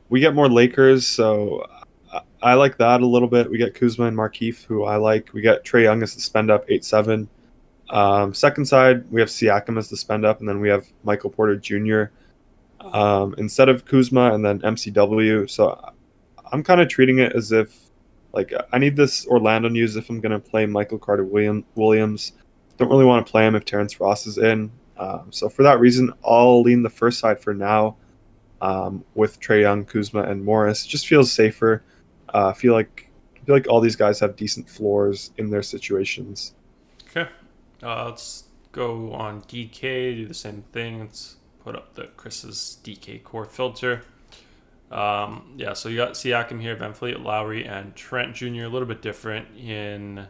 we get more Lakers, so I like that a little bit. We get Kuzma and Markieff, who I like. We get Trae Young as the spend up, 8-7. Second side, we have Siakam as the spend up, and then we have Michael Porter Jr. Instead of Kuzma and then MCW. So I'm kind of treating it as if, like, I need this Orlando news if I'm going to play Michael Carter Williams. Don't really want to play him if Terrence Ross is in. So for that reason, I'll lean the first side for now with Trae Young, Kuzma, and Morris. Just feels safer. I feel like all these guys have decent floors in their situations. Okay. Let's go on DK, do the same thing. Let's put up the Chris's DK core filter. So you got Siakam here, VanVleet, Lowry, and Trent Jr. A little bit different in,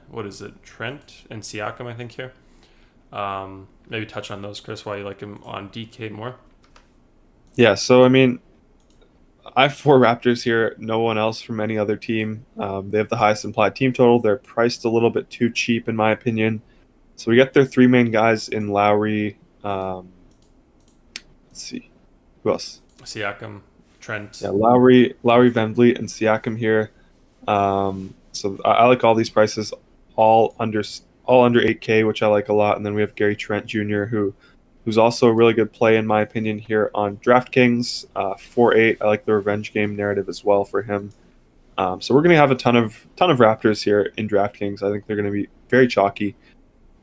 Trent and Siakam, I think, here. Maybe touch on those, Chris, why you like him on DK more. Yeah, so, I mean, I have 4 Raptors here, no one else from any other team. They have the highest implied team total. They're priced a little bit too cheap, in my opinion. So we get their 3 main guys in Lowry. Let's see. Who else? Siakam, Trent. Yeah, Lowry, VanVleet, and Siakam here. So I like all these prices, all under 8K, which I like a lot. And then we have Gary Trent Jr., who's also a really good play, in my opinion, here on DraftKings. 4.8. I like the revenge game narrative as well for him. So we're going to have a ton of Raptors here in DraftKings. I think they're going to be very chalky.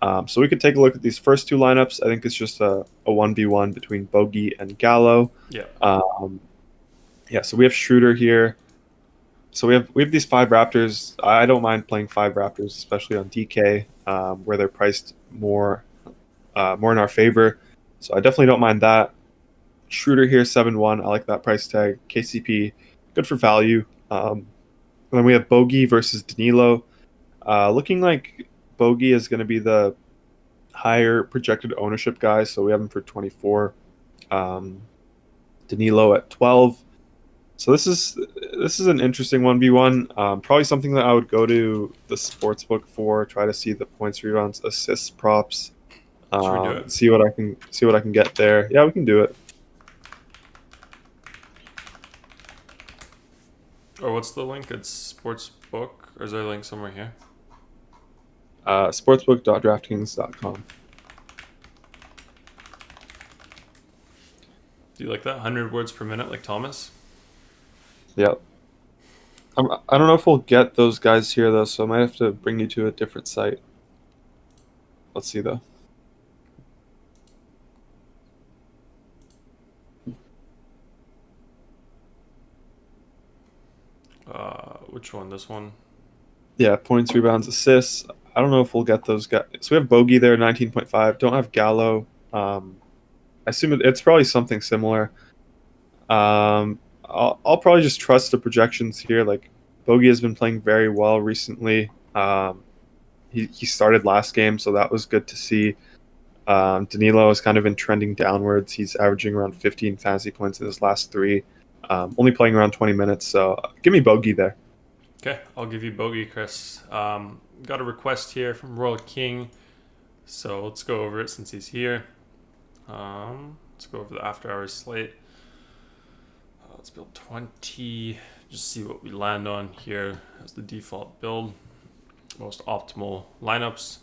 So we could take a look at these first 2 lineups. I think it's just a 1v1 between Bogey and Gallo. Yeah. So we have Schroeder here. So we have these 5 Raptors. I don't mind playing 5 Raptors, especially on DK, where they're priced more in our favor. So I definitely don't mind that. Schroeder here, 7-1. I like that price tag. KCP, good for value. And then we have Bogey versus Danilo. Looking like Bogey is going to be the higher projected ownership guy, so we have him for 24. Danilo at 12. So this is an interesting 1v1. Probably something that I would go to the sportsbook for, try to see the points, rebounds, assists, props. Should we do it? See what I can get there. Yeah, we can do it. Or what's the link? It's Sportsbook, or is there a link somewhere here? Sportsbook.draftkings.com. Do you like that? 100 words per minute, like Thomas? Yep. I don't know if we'll get those guys here though, so I might have to bring you to a different site. Let's see though. Which one? This one? Yeah, points, rebounds, assists. I don't know if we'll get those guys. So we have Bogey there, 19.5. Don't have Gallo. I assume it's probably something similar. I'll probably just trust the projections here. Like Bogey has been playing very well recently. He started last game, so that was good to see. Danilo has kind of been trending downwards. He's averaging around 15 fantasy points in his last three. Only playing around 20 minutes, so give me Bogey there. Okay, I'll give you Bogey, Chris. Got a request here from Royal King, so let's go over it since he's here. Let's go over the after hours slate. Let's build 20, just see what we land on here as the default build. Most optimal lineups.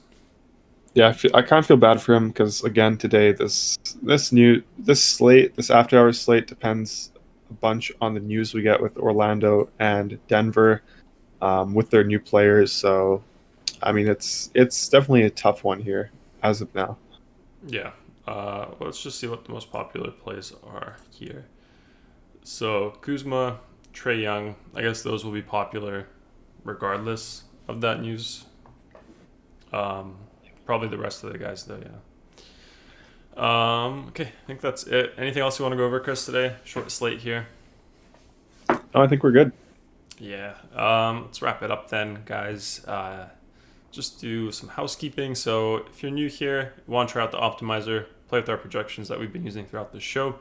Yeah, I kind of feel bad for him because again today this after hours slate depends a bunch on the news we get with Orlando and Denver with their new players. So, I mean, it's definitely a tough one here as of now. Yeah. Let's just see what the most popular plays are here. So Kuzma, Trae Young, I guess those will be popular regardless of that news. Probably the rest of the guys though, yeah. Okay, I think that's it. Anything else you want to go over, Chris, today? Short slate here. No, I think we're good. Yeah. Let's wrap it up then, guys. Just do some housekeeping. So if you're new here, you want to try out the optimizer, play with our projections that we've been using throughout the show,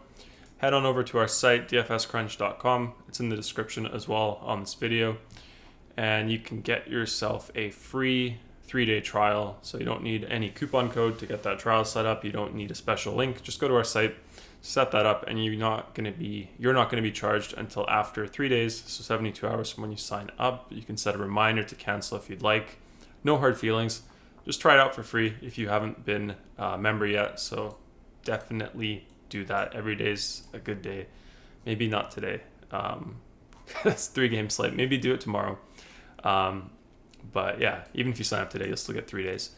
head on over to our site, dfscrunch.com. It's in the description as well on this video. And you can get yourself a free 3-day trial. So you don't need any coupon code to get that trial set up. You don't need a special link. Just go to our site, set that up, and you're not going to be charged until after 3 days, so 72 hours from when you sign up. You can set a reminder to cancel if you'd like. No hard feelings. Just try it out for free if you haven't been a member yet. So definitely do that. Every day's a good day. Maybe not today. That's 3-game slate. Maybe do it tomorrow. But yeah, even if you sign up today, you'll still get 3 days.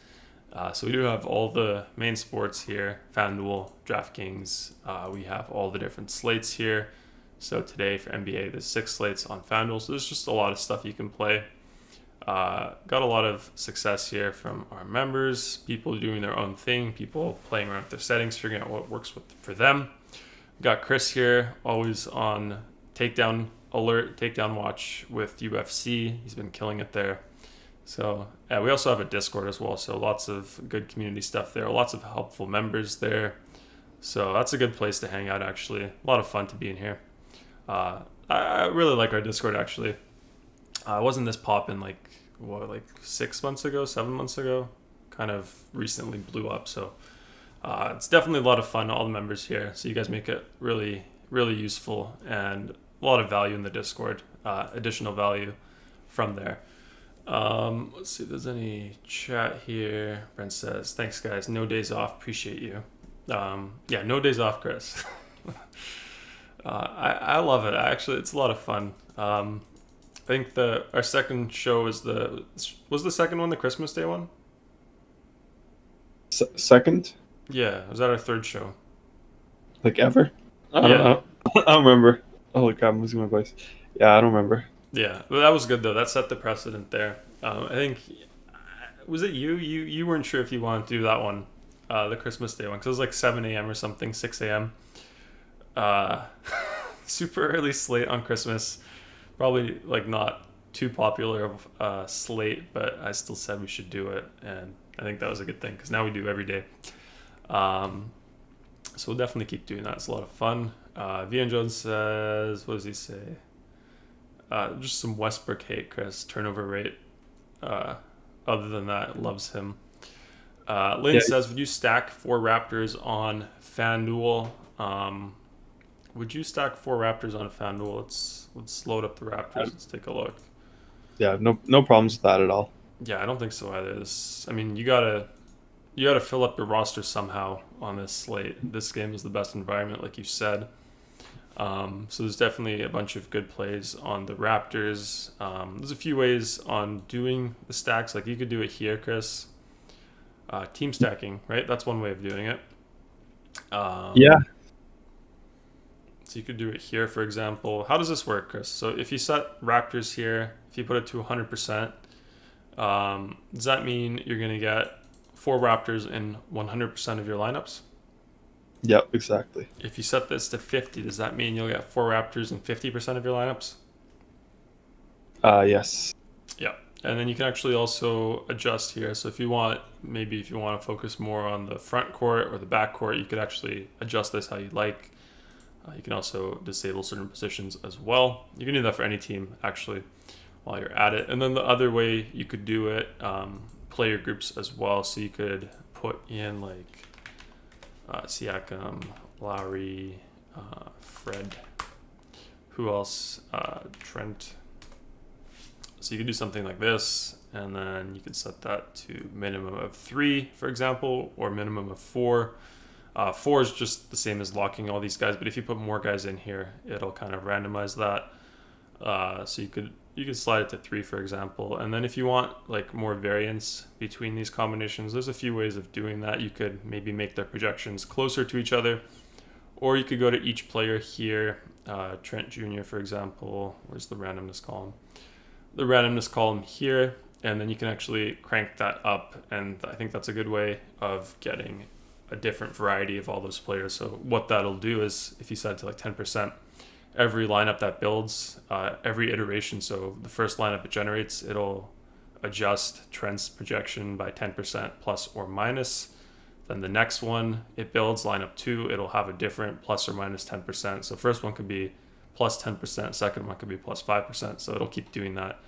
So we do have all the main sports here: FanDuel, DraftKings. We have all the different slates here. So today for NBA, there's 6 slates on FanDuel. So there's just a lot of stuff you can play. Got a lot of success here from our members, people doing their own thing, people playing around with their settings, figuring out what works for them. Got Chris here, always on takedown alert, takedown watch with UFC. He's been killing it there. So yeah, we also have a Discord as well, so lots of good community stuff there, lots of helpful members there. So that's a good place to hang out, actually. A lot of fun to be in here. I really like our Discord, actually. It wasn't this poppin' like 6 months ago, 7 months ago. Kind of recently blew up, so it's definitely a lot of fun, all the members here. So you guys make it really, really useful, and a lot of value in the Discord, additional value from there. Let's see if there's any chat here. Brent says, thanks guys, no days off, appreciate you. Yeah, no days off, Chris. I love it, actually. It's a lot of fun. I think our second show was the second one the Christmas Day one? Second? Yeah, was that our third show? Like ever? I don't remember. Holy crap, I'm losing my voice. Yeah, I don't remember. Yeah, but that was good though. That set the precedent there. I think, was it you? You weren't sure if you wanted to do that one, the Christmas Day one, because it was like 7 a.m. or something, 6 a.m. Super early slate on Christmas. Probably like not too popular of slate, but I still said we should do it, and I think that was a good thing because now we do every day. So we'll definitely keep doing that. It's a lot of fun. Vian Jones says, what does he say? Just some Westbrook hate, Chris. Turnover rate. Other than that, loves him. Lynn Yeah, says, would you stack 4 Raptors on FanDuel? Would you stack 4 Raptors on FanDuel? Let's load up the Raptors. Let's take a look. yeah, no problems with that at all. Yeah, I don't think so either. I mean, you gotta fill up your roster somehow on this slate. This game is the best environment, like you said. So there's definitely a bunch of good plays on the Raptors. There's a few ways on doing the stacks. Like you could do it here, Chris. Team stacking, right? That's one way of doing it. Yeah. So you could do it here, for example. How does this work, Chris? So if you set Raptors here, if you put it to 100%, does that mean you're going to get 4 Raptors in 100% of your lineups? Yep, exactly. If you set this to 50, does that mean you'll get 4 Raptors in 50% of your lineups? Yes. Yeah. And then you can actually also adjust here. So if you want to focus more on the front court or the back court, you could actually adjust this how you like. You can also disable certain positions as well. You can do that for any team, actually, while you're at it. And then the other way you could do it, player groups as well. So you could put in like Siakam, Lowry, Fred, who else? Trent. So you could do something like this, and then you could set that to minimum of 3, for example, or minimum of 4. 4 is just the same as locking all these guys, but if you put more guys in here, it'll kind of randomize that. So you could slide it to 3, for example, and then if you want like more variance between these combinations, there's a few ways of doing that. You could maybe make their projections closer to each other, or you could go to each player here. Trent Jr., for example. Where's the randomness column? The randomness column here, and then you can actually crank that up, and I think that's a good way of getting a different variety of all those players. So what that'll do is, if you set it to like 10%, every lineup that builds, every iteration, so the first lineup it generates, it'll adjust Trent's projection by 10% plus or minus. Then the next one it builds, lineup 2, it'll have a different plus or minus 10%. So first one could be plus 10%, second one could be plus 5%. So it'll keep doing that.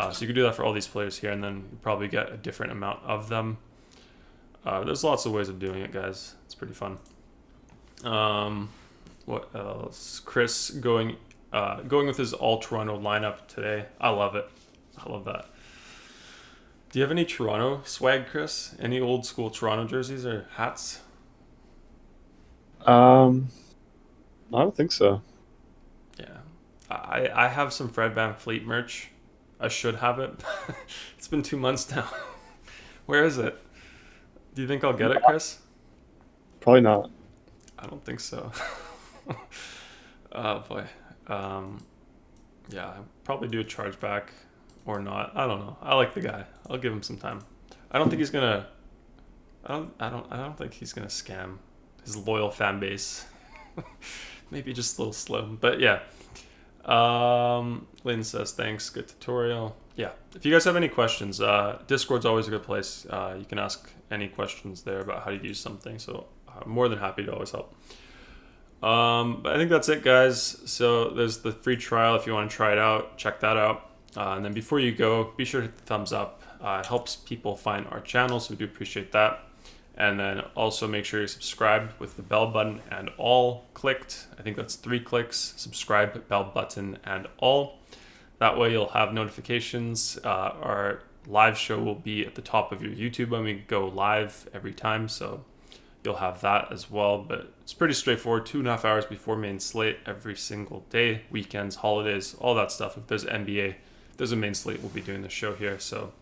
So you can do that for all these players here, and then you probably get a different amount of them. There's lots of ways of doing it, guys. It's pretty fun. What else? Chris going with his all Toronto lineup today. I love it. I love that. Do you have any Toronto swag, Chris? Any old school Toronto jerseys or hats? I don't think so. Yeah, I have some Fred VanVleet merch. I should have it. It's been 2 months now. Where is it? Do you think I'll get it, Chris? Probably not. I don't think so. Oh boy. Yeah, I'll probably do a chargeback or not. I don't know. I like the guy. I'll give him some time. I don't think he's gonna. I don't think he's gonna scam his loyal fan base. Maybe just a little slow, but yeah. Lynn says thanks. Good tutorial. Yeah. If you guys have any questions, Discord's always a good place. You can ask any questions there about how to use something. So I'm more than happy to always help. But I think that's it, guys. So there's the free trial if you want to try it out. Check that out. And then before you go, be sure to hit the thumbs up. It helps people find our channel, so we do appreciate that. And then also make sure you're subscribed with the bell button and all clicked. I think that's 3 clicks. Subscribe, bell button, and all. That way you'll have notifications. Our live show will be at the top of your YouTube when we go live every time. So you'll have that as well. But it's pretty straightforward. 2.5 hours before main slate every single day. Weekends, holidays, all that stuff. If there's NBA, if there's a main slate, we'll be doing the show here. So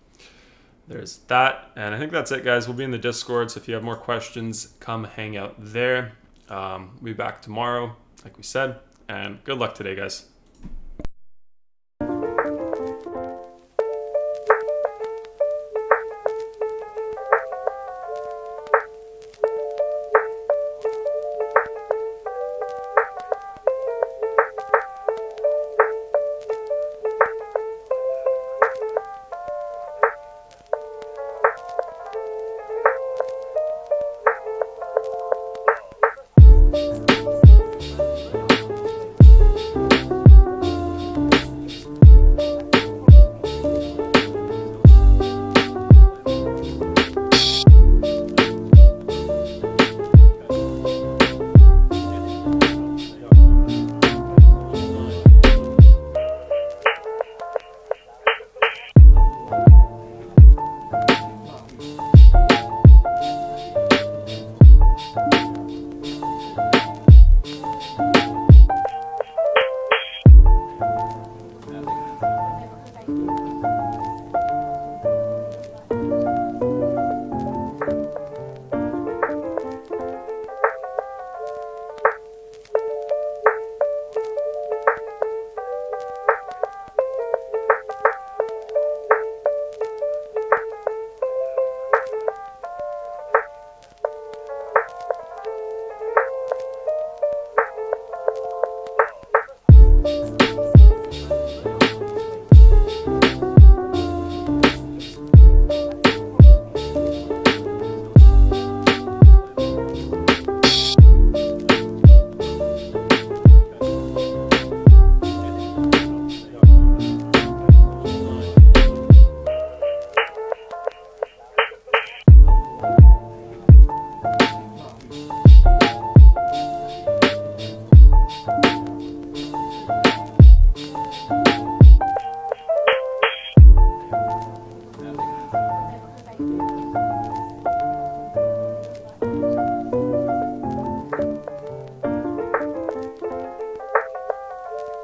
there's that. And I think that's it, guys. We'll be in the Discord. So if you have more questions, come hang out there. We'll be back tomorrow, like we said. And good luck today, guys.